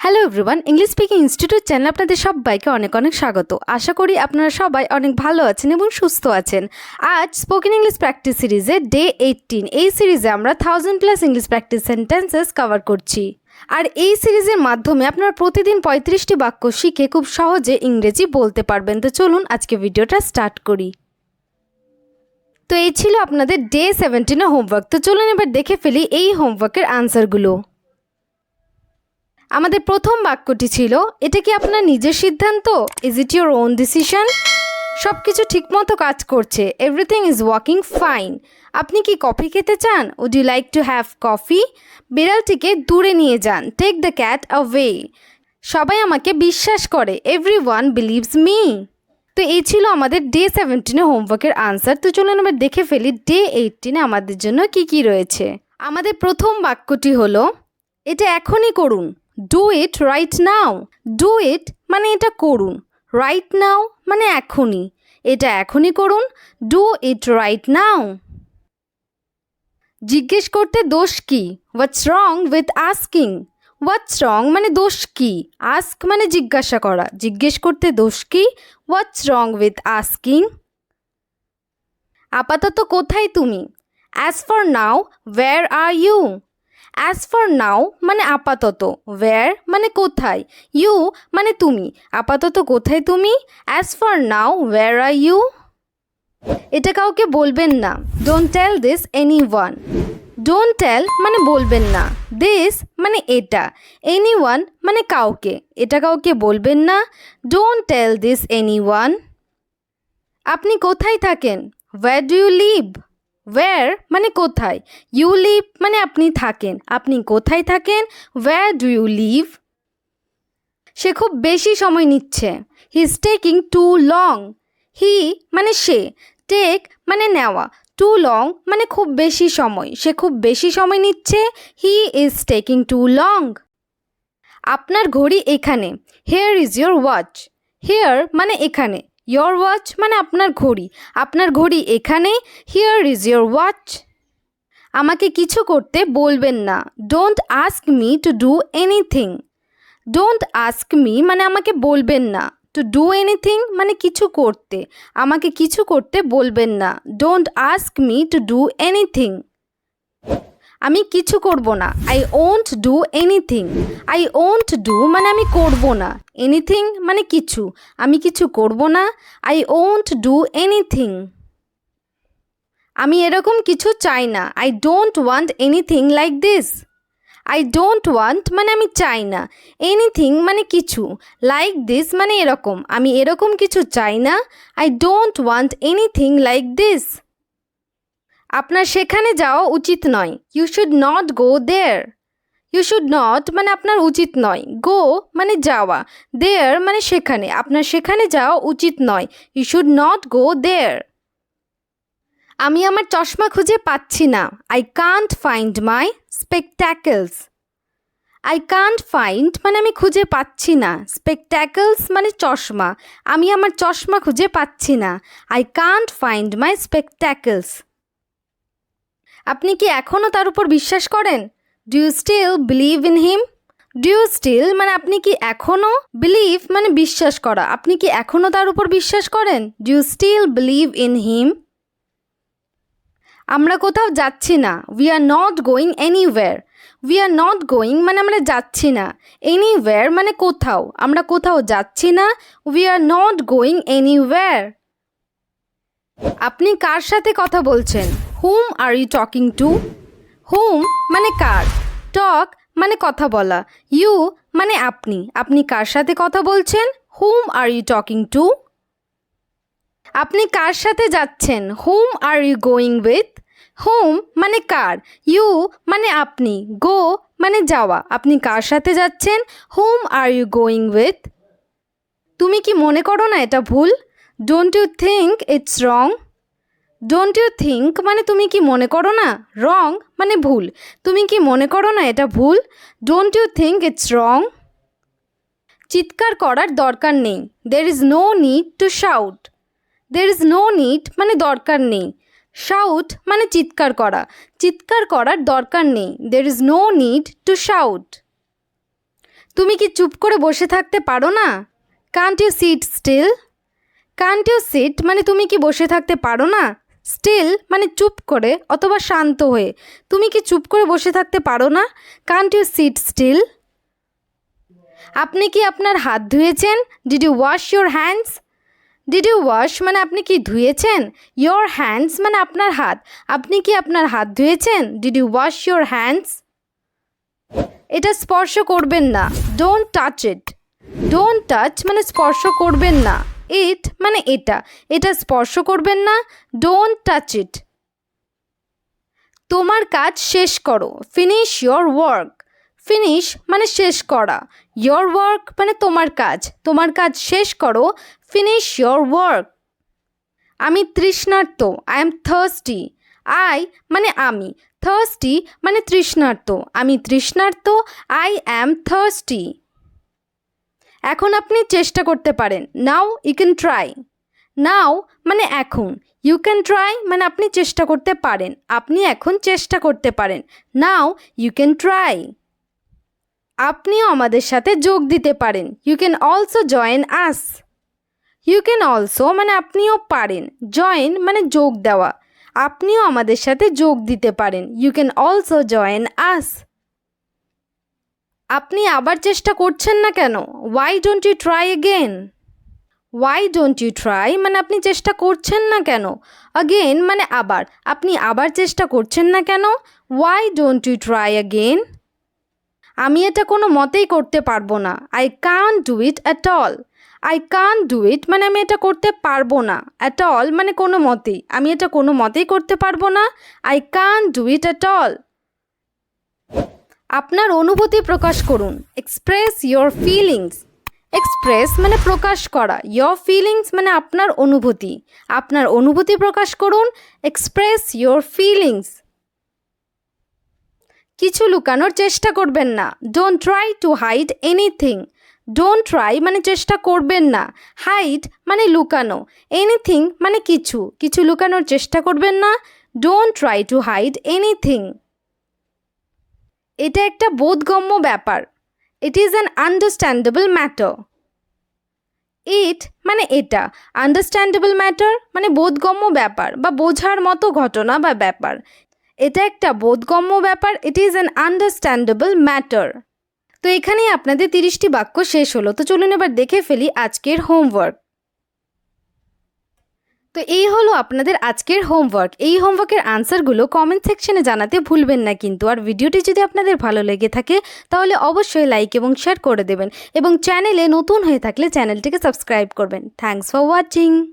Hello everyone, English speaking institute চ্যানেলে আপনাদের সবাইকে অনেক অনেক স্বাগত। আশা করি আপনারা সবাই অনেক ভালো আছেন এবং সুস্থ আছেন। আজ স্পোকেন ইংলিশ প্র্যাকটিস সিরিজে ডে 18 এই সিরিজে আমরা 1000+ ইংলিশ প্র্যাকটিস সেন্টেন্সেস কভার করছি। আর এই সিরিজের মাধ্যমে আপনারা প্রতিদিন 35টি বাক্য শিখে খুব সহজে ইংরেজি বলতে পারবেন। তো চলুন আজকে ভিডিওটা স্টার্ট করি। তো এই ছিল আপনাদের ডে 17 হোমওয়ার্ক। তো চলুন এবার দেখে ফেলি এই হোমওয়ার্কের আনসারগুলো। আমাদের প্রথম বাক্যটি ছিল, এটা কি আপনার নিজের সিদ্ধান্ত? Is it your own decision? সব কিছু ঠিকমতো কাজ করছে। Everything is working fine. আপনি কি কফি খেতে চান? Would you like to have coffee? বিড়ালটিকে দূরে নিয়ে যান। Take the cat away. সবাই আমাকে বিশ্বাস করে। Everyone believes me. তো এই ছিল আমাদের ডে 17 হোমওয়ার্কের আনসার। তো চলুন এবার দেখে ফেলি ডে 18 আমাদের জন্য কি কি রয়েছে। আমাদের প্রথম বাক্যটি হলো, এটা এখনই করুন। Do it right now. Do it মানে এটা করুন, রাইট নাও মানে এখনই। এটা এখনই করুন, ডু ইট রাইট নাও। জিজ্ঞেস করতে দোষ কি? What's wrong with asking? হোয়াটস রং মানে দোষ কি, আস্ক মানে জিজ্ঞাসা করা। জিজ্ঞেস করতে দোষ কি? What's wrong with asking? আপাতত কোথায় তুমি? As for now where are you? As for now মানে আপাতত, ওয়্যার মানে কোথায়, ইউ মানে তুমি। আপাতত কোথায় তুমি? As for now where are you? এটা কাউকে বলবেন না। Don't tell this anyone. Don't tell মানে বলবেন না। দিস মানে এটা। এনিওয়ান মানে কাউকে। এটা কাউকে বলবেন না। Don't tell this anyone. আপনি কোথায় থাকেন? Where do you live? Where মানে কোথায়, ইউ লিভ মানে আপনি থাকেন। আপনি কোথায় থাকেন? Where do you live? সে খুব বেশি সময় নিচ্ছে। He is taking too long. He মানে সে, টেক মানে নেওয়া, টু লং মানে খুব বেশি সময়। সে খুব বেশি সময় নিচ্ছে। He is taking too long. আপনার ঘড়ি এখানে। Here is your watch. Here মানে এখানে, ইয়োর ওয়াচ মানে আপনার ঘড়ি। আপনার ঘড়ি এখানে। Here is your watch. আমাকে কিছু করতে বলবেন না। Don't ask me to do anything. Don't ask me মানে আমাকে বলবেন না। টু ডু এনিথিং মানে কিছু করতে। আমাকে কিছু করতে বলবেন না। Don't ask me to do anything. আমি কিছু করব না। I won't do anything. I won't do মানে আমি করব না। এনিথিং মানে কিছু। আমি কিছু করব না। I won't do anything. আমি এরকম কিছু চাই না। I don't want anything like this. I don't want মানে আমি চাই না। এনিথিং মানে কিছু। লাইক দিস মানে এরকম। আমি এরকম কিছু চাই না। I don't want anything like this. আপনার সেখানে যাওয়া উচিত নয়। You should not go there. You should not মানে আপনার উচিত নয়। গো মানে যাওয়া। দেয়ার মানে সেখানে। আপনার সেখানে যাওয়া উচিত নয়। You should not go there. আমি আমার চশমা খুঁজে পাচ্ছি না। I can't find my spectacles. I can't find মানে আমি খুঁজে পাচ্ছি না। স্পেকট্যাকলস মানে চশমা। আমি আমার চশমা খুঁজে পাচ্ছি না। I can't find my spectacles. আপনি কি এখনও তার উপর বিশ্বাস করেন? Do you still believe in him? Do you still মানে আপনি কি এখনও, বিলিভ মানে বিশ্বাস করা। আপনি কি এখনও তার উপর বিশ্বাস করেন? Do you still believe in him? আমরা কোথাও যাচ্ছি না। We are not going anywhere. We are not going মানে আমরা যাচ্ছি না। এনিওয়্যার মানে কোথাও। আমরা কোথাও যাচ্ছি না। We are not going anywhere. আপনি কার সাথে কথা বলছেন? হুম আর ইউ টকিং টু? হুম মানে কার, টক মানে কথা বলা, ইউ মানে আপনি। আপনি কার সাথে কথা বলছেন? হুম আর ইউ টকিং টু? আপনি কার সাথে যাচ্ছেন? Whom are you going with? হুম মানে কার, ইউ মানে আপনি, গো মানে যাওয়া। আপনি কার সাথে যাচ্ছেন? Whom are you going with? তুমি কি মনে করো না এটা ভুল? Don't you think it's wrong? Don't you think মানে তুমি কি মনে করো না, রং মানে ভুল। তুমি কি মনে করো না এটা ভুল? Don't you think it's wrong? চিৎকার করার দরকার নেই। There is no need to shout. There is no need মানে দরকার নেই। শাউট মানে চিৎকার করা। চিৎকার করার দরকার নেই। There is no need to shout. তুমি কি চুপ করে বসে থাকতে পারো না? Can't you sit still? Can't you sit মানে তুমি কি বসে থাকতে পারো না? স্টিল মানে চুপ করে অথবা শান্ত হয়ে। তুমি কি চুপ করে বসে থাকতে পারো না? Can't you sit still? আপনি কি আপনার হাত ধুয়েছেন? Did you wash your hands? Did you wash মানে আপনি কি ধুয়েছেন? ইয়োর হ্যান্ডস মানে আপনার হাত। আপনি কি আপনার হাত ধুয়েছেন? Did you wash your hands? এটা স্পর্শ করবেন না। Don't touch it. Don't touch মানে স্পর্শ করবেন না। ইট মানে এটা। এটা স্পর্শ করবেন না। ডোন্ট টাচ ইট। তোমার কাজ শেষ করো। Finish your work. ফিনিশ মানে শেষ করা। ইয়োর ওয়ার্ক মানে তোমার কাজ। তোমার কাজ শেষ করো। Finish your work. আমি তৃষ্ণার্ত। I am thirsty. আই মানে আমি। থার্স্টি মানে তৃষ্ণার্ত। আমি তৃষ্ণার্ত। I am thirsty. এখন আপনি চেষ্টা করতে পারেন। Now you can try. Now মানে এখন। ইউ ক্যান ট্রাই মানে আপনি চেষ্টা করতে পারেন। আপনি এখন চেষ্টা করতে পারেন। Now you can try. আপনিও আমাদের সাথে যোগ দিতে পারেন। You can also join us. You can also মানে আপনিও পারেন। জয়েন মানে যোগ দেওয়া। আপনিও আমাদের সাথে যোগ দিতে পারেন। You can also join us. আপনি আবার চেষ্টা করছেন না কেন? Why don't you try again? Why don't you try মানে আপনি চেষ্টা করছেন না কেন? অগেন মানে আবার। আপনি আবার চেষ্টা করছেন না কেন? Why don't you try again? আমি এটা কোনো মতেই করতে পারবো না। I can't do it at all. I can't do it মানে আমি এটা করতে পারবো না। অ্যাট অল মানে কোনো মতেই। আমি এটা কোনো মতেই করতে পারবো না। I can't do it at all. আপনার অনুভূতি প্রকাশ করুন। Express your feelings. এক্সপ্রেস মানে প্রকাশ করা। ইয়োর ফিলিংস মানে আপনার অনুভূতি। আপনার অনুভূতি প্রকাশ করুন। Express your feelings. কিছু লুকানোর চেষ্টা করবেন না। Don't try to hide anything. Don't try মানে চেষ্টা করবেন না। হাইড মানে লুকানো। এনিথিং মানে কিছু। কিছু লুকানোর চেষ্টা করবেন না। Don't try to hide anything. এটা একটা বোধগম্য ব্যাপার। It is an understandable matter. It মানে এটা। আন্ডারস্ট্যান্ডেবল ম্যাটার মানে বোধগম্য ব্যাপার বা বোঝার মতো ঘটনা বা ব্যাপার। এটা একটা বোধগম্য ব্যাপার। It is an understandable matter. তো এখানেই আপনাদের 30টি বাক্য শেষ হলো। তো চলুন এবার দেখে ফেলি আজকের হোমওয়ার্ক। তো এই হলো আপনাদের আজকের হোমওয়ার্ক। এই হোমওয়ার্কের আনসারগুলো কমেন্ট সেকশনে জানাতে ভুলবেন না কিন্তু। আর ভিডিওটি যদি আপনাদের ভালো লেগে থাকে তাহলে অবশ্যই লাইক এবং শেয়ার করে দেবেন এবং চ্যানেলে নতুন হয়ে থাকলে চ্যানেলটিকে সাবস্ক্রাইব করবেন। Thanks for watching.